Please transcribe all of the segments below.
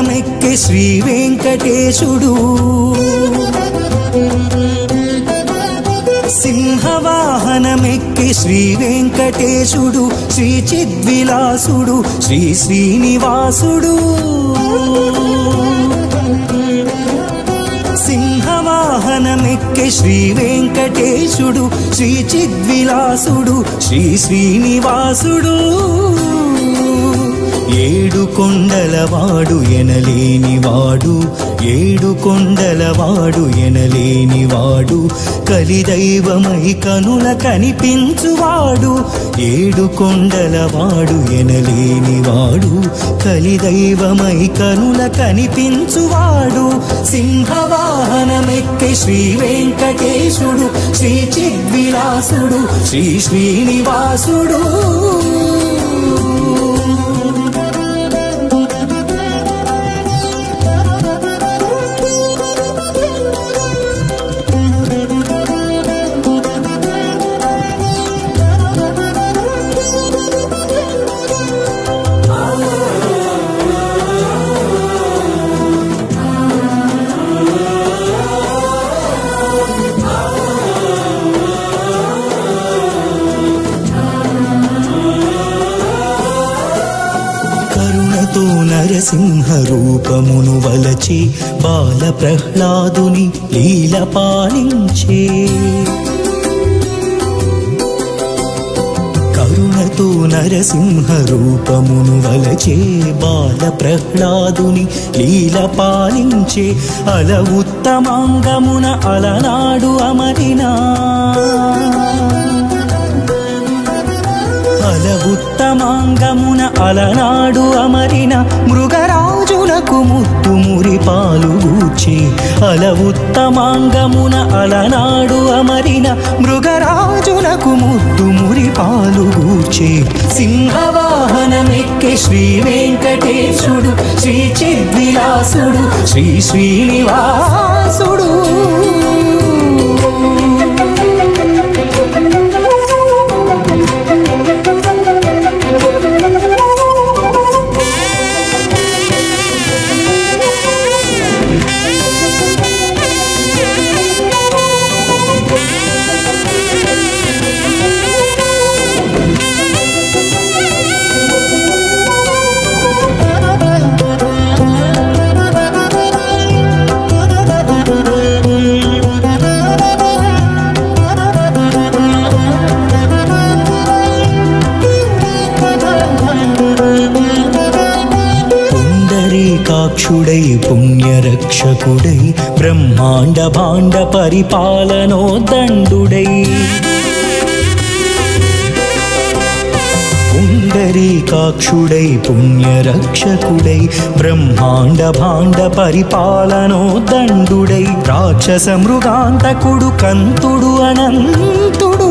సింహవాహనమెక్కి శ్రీ వెంకటేశుడు సింహవాహనమెక్కి శ్రీ వెంకటేశుడు శ్రీ చిద్విలాసుడు శ్రీ శ్రీనివాసుడు సింహవాహనమెక్కి శ్రీ వెంకటేశుడు శ్రీ చిద్విలాసుడు శ్రీ శ్రీనివాసుడు ఏడు కొండలవాడు ఎనలేనివాడు ఏడు కొండలవాడు ఎనలేనివాడు కలిదైవమై కనుల కనిపించువాడు ఏడు కొండలవాడు ఎనలేనివాడు కలిదైవమై కనుల కనిపించువాడు సింహవాహనమెక్కి శ్రీ వెంకటేశుడు శ్రీ చిద్విలాసుడు శ్రీ శ్రీనివాసుడు నరసింహ రూపమును వలచి బాల ప్రహ్లాదుని లీల పాలించే కరుణతో నరసింహ రూపమును వలచే బాల ప్రహ్లాదుని లీల పాలించే అల ఉత్తమాంగమున అలనాడు అమరినా అల ఉత్తమాంగమున అలనాడు అమరిన మృగరాజులకు ముత్తు మురి పాలుగూర్చి అల ఉత్తమాంగమున అలనాడు అమరిన మృగరాజులకు ముత్తు మురి పాలుగూర్చి సింహవాహనమెక్కి శ్రీ వెంకటేశుడు శ్రీ చిద్విలాసుడు శ్రీ శ్రీనివాసుడు పుండరీకాక్షుడై పుణ్యరక్షకుడై బ్రహ్మాండ భాండ పరిపాలనోదండుడై పుండరీకాక్షుడై పుణ్యరక్షకుడై బ్రహ్మాండ భాండ పరిపాలనోదండుడై రాక్షస మృగాంతకుడు కంతుడు అనంతుడు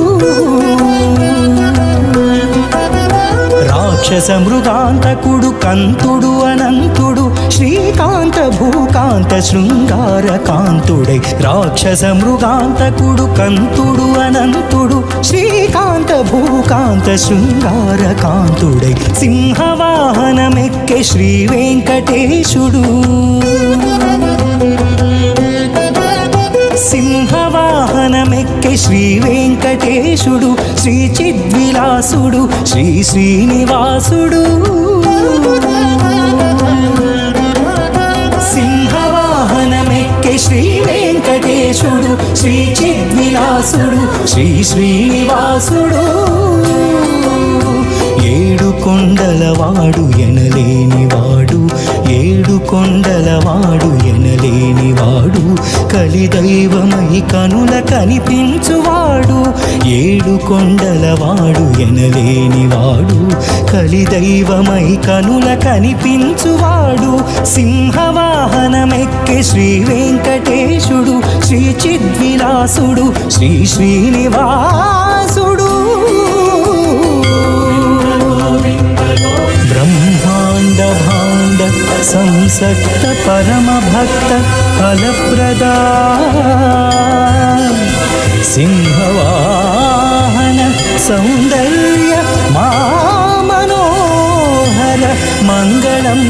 రాక్షస మృగాంతకుడు కంతుడు అనంతుడు శ్రీకాంత భూకాంత శృంగార కాంతుడై రాక్షస మృగాంతకుడు కంతుడు అనంతుడు శ్రీకాంత భూకాంత శృంగార కాంతుడై సింహవాహనమెక్కి శ్రీ వెంకటేశుడు సింహవాహనమెక్కి శ్రీ వెంకటేశుడు శ్రీ చిద్విలాసుడు శ్రీ శ్రీనివాసుడు సింహవాహనమెక్కి శ్రీ వెంకటేశుడు శ్రీ చిద్విలాసుడు శ్రీ శ్రీనివాసుడు ఏడు కొండలవాడు ఎనలేనివాడు ఏడు కొండలవాడు ఎనలేనివాడు కలిదైవమై కనుల కనిపించువాడు ఏడు కొండలవాడు ఎనలేనివాడు కలిదైవమై కనుల కనిపించువాడు సింహవాహనమెక్కి శ్రీ వెంకటేశుడు శ్రీ చిద్విలాసుడు శ్రీ శ్రీనివాసుడు బ్రహ్మాండ భాండ సంసక్త పరమ భక్త ఫలప్రదా సింహవాహన సౌందర్య మా మనోహర మంగళం